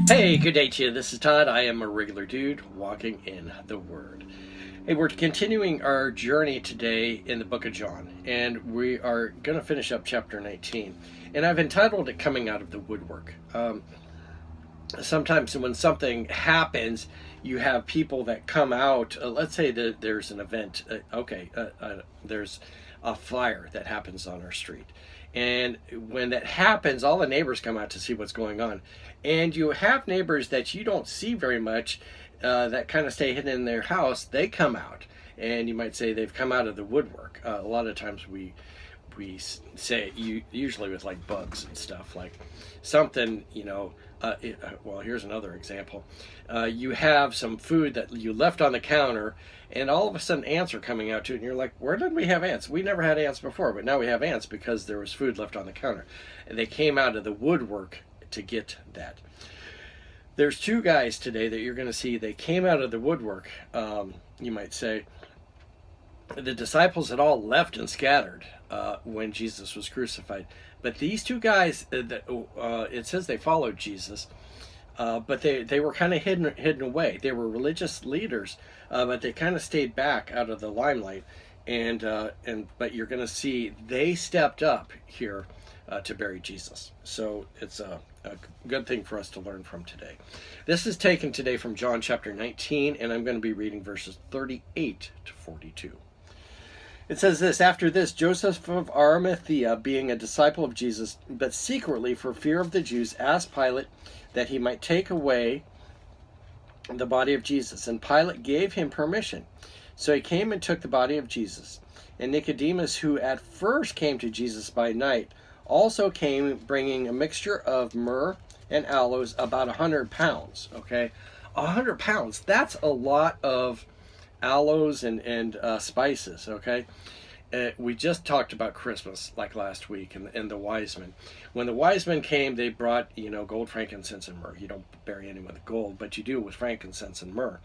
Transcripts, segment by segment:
Hey, good day to you. This is Todd. I am a regular dude walking in the Word. Hey, we're continuing our journey today in the book of John, and we are going to finish up chapter 19. And I've entitled it Coming Out of the Woodwork. Sometimes when something happens, you have people that come out. Let's say that there's an event. There's a fire that happens on our street. And when that happens, all the neighbors come out to see what's going on. And you have neighbors that you don't see very much that kind of stay hidden in their house. They come out. And you might say they've come out of the woodwork. A lot of times we say, usually with like bugs and stuff, like something, well, here's another example. You have some food that you left on the counter, and all of a sudden ants are coming out to it, and you're like, where did we have ants? We never had ants before, but now we have ants because there was food left on the counter. And they came out of the woodwork to get that. There's two guys today that you're going to see. They came out of the woodwork, you might say. The disciples had all left and scattered when Jesus was crucified. But these two guys, it says they followed Jesus, but they were kind of hidden away. They were religious leaders, but they kind of stayed back out of the limelight. But you're going to see they stepped up here to bury Jesus. So it's a good thing for us to learn from today. This is taken today from John chapter 19, and I'm going to be reading verses 38 to 42. It says this: After this, Joseph of Arimathea, being a disciple of Jesus, but secretly for fear of the Jews, asked Pilate that he might take away the body of Jesus. And Pilate gave him permission. So he came and took the body of Jesus. And Nicodemus, who at first came to Jesus by night, also came bringing a mixture of myrrh and aloes, about 100 pounds. Okay, 100 pounds. That's a lot of aloes and spices. Okay, we just talked about Christmas like last week, and the wise men. When the wise men came, they brought gold, frankincense, and myrrh. You don't bury anyone with gold, but you do with frankincense and myrrh.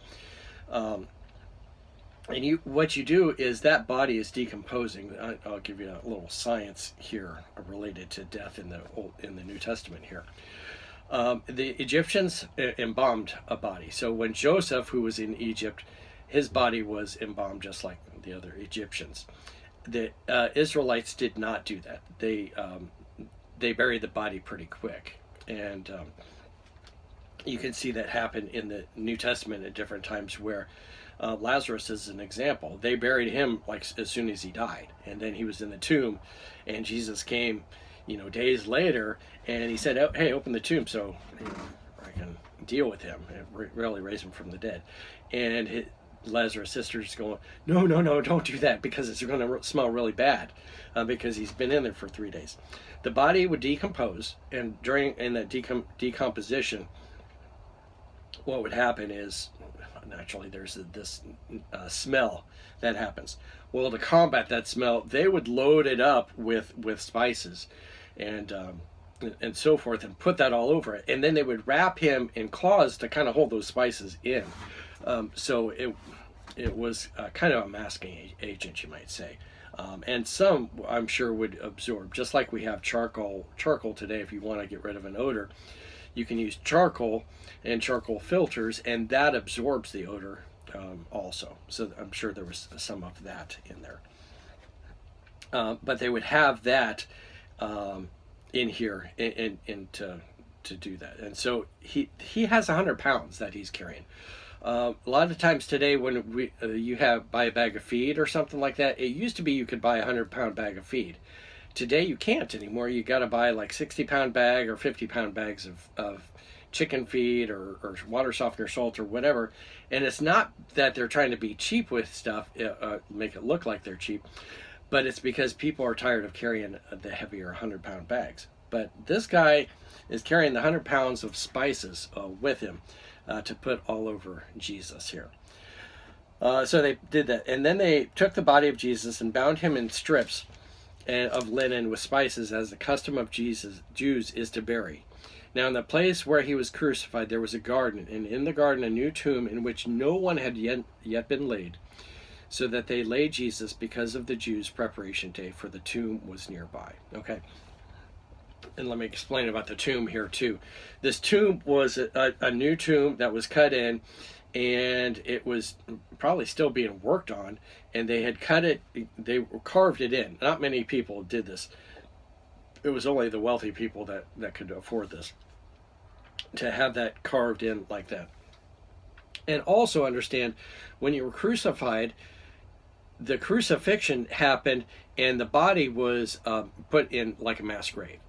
What you do is that body is decomposing. I'll give you a little science here related to death in the New Testament here. The Egyptians embalmed a body. So when Joseph, who was in Egypt, his body was embalmed just like the other Egyptians. The Israelites did not do that. They buried the body pretty quick, and you can see that happen in the New Testament at different times. Where Lazarus is an example. They buried him like as soon as he died, and then he was in the tomb, and Jesus came, days later, and he said, "Oh, hey, open the tomb so I can deal with him and really raise him from the dead." And Lazarus' sister's going, no, don't do that, because it's going to smell really bad, because he's been in there for 3 days. The body would decompose, and during that decomposition, what would happen is, naturally, there's this smell that happens. Well, to combat that smell, they would load it up with spices and so forth, and put that all over it, and then they would wrap him in cloths to kind of hold those spices in. So it was kind of a masking agent, you might say. And some, I'm sure, would absorb, just like we have charcoal today. If you want to get rid of an odor, you can use charcoal and charcoal filters, and that absorbs the odor also. So I'm sure there was some of that in there. But they would have that in here and to do that. And so he has 100 pounds that he's carrying. A lot of times today, when you buy a bag of feed or something like that, it used to be you could buy a 100-pound bag of feed. Today you can't anymore. You got to buy like 60-pound bag or 50-pound bags of chicken feed or water softener salt or whatever. And it's not that they're trying to be cheap with stuff, make it look like they're cheap, but it's because people are tired of carrying the heavier 100-pound bags. But this guy is carrying the 100 pounds of spices with him to put all over Jesus here. So they did that. And then they took the body of Jesus and bound him in strips of linen with spices, as the custom of Jews is to bury. Now in the place where he was crucified there was a garden, and in the garden a new tomb in which no one had yet been laid, so that they laid Jesus because of the Jews' preparation day, for the tomb was nearby. Okay. And let me explain about the tomb here too. This tomb was a new tomb that was cut in, and it was probably still being worked on, and they had cut it, they carved it in. Not many people did this. It was only the wealthy people that could afford this, to have that carved in like that. And also understand, when you were crucified, the crucifixion happened and the body was put in like a mass grave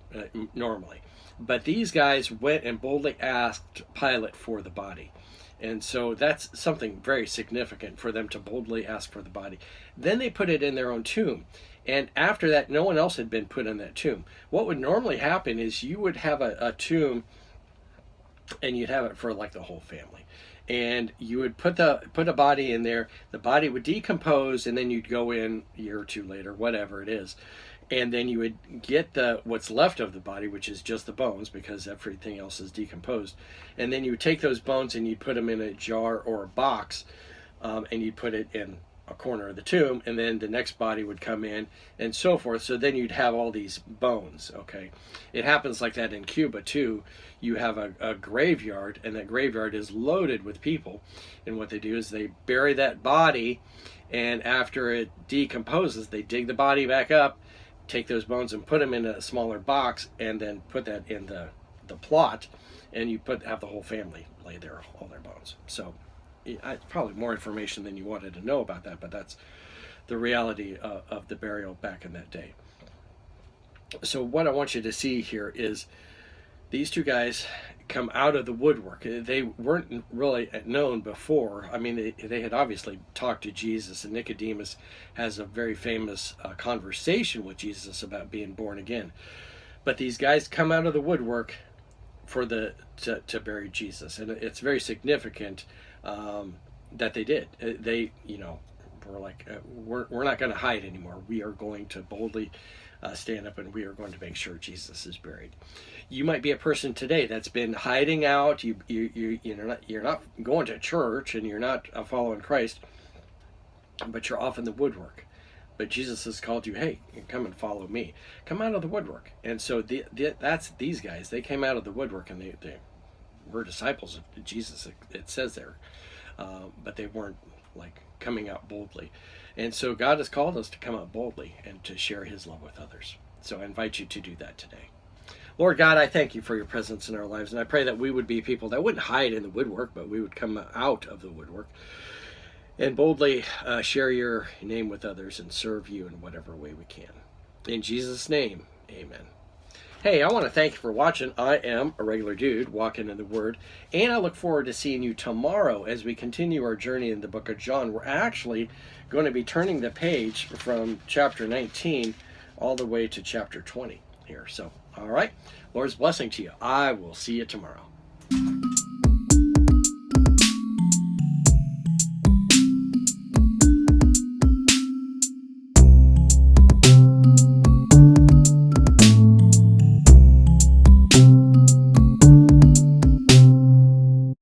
normally. But these guys went and boldly asked Pilate for the body. And so that's something very significant for them to boldly ask for the body. Then they put it in their own tomb. And after that, no one else had been put in that tomb. What would normally happen is you would have a tomb, and you'd have it for like the whole family. And you would put a body in there. The body would decompose, and then you'd go in a year or two later, whatever it is, and then you would get what's left of the body, which is just the bones, because everything else is decomposed. And then you would take those bones and you'd put them in a jar or a box, and you'd put it in a corner of the tomb, and then the next body would come in, and so forth. So then you'd have all these bones. Okay, it happens like that in Cuba too. You have a graveyard, and that graveyard is loaded with people, and what they do is they bury that body, and after it decomposes, they dig the body back up, take those bones and put them in a smaller box, and then put that in the plot, and you have the whole family lay there, all their bones. So probably more information than you wanted to know about that, but that's the reality of the burial back in that day. So what I want you to see here is these two guys come out of the woodwork. They weren't really known before. I mean, they had obviously talked to Jesus, and Nicodemus has a very famous conversation with Jesus about being born again. But these guys come out of the woodwork to bury Jesus, and it's very significant that they did. They, were like, we're not going to hide anymore. We are going to boldly stand up, and we are going to make sure Jesus is buried. You might be a person today that's been hiding out. You're not going to church, and you're not following Christ, but you're off in the woodwork. But Jesus has called you, hey, come and follow me. Come out of the woodwork. And so that's these guys. They came out of the woodwork, and they were disciples of Jesus, it says there. But they weren't like coming out boldly. And so God has called us to come out boldly and to share his love with others. So I invite you to do that today. Lord God, I thank you for your presence in our lives, and I pray that we would be people that wouldn't hide in the woodwork, but we would come out of the woodwork and boldly share your name with others and serve you in whatever way we can. In Jesus' name, amen. Hey, I want to thank you for watching. I am a regular dude walking in the Word, and I look forward to seeing you tomorrow as we continue our journey in the book of John. We're actually going to be turning the page from chapter 19 all the way to chapter 20 here. So, all right, Lord's blessing to you. I will see you tomorrow.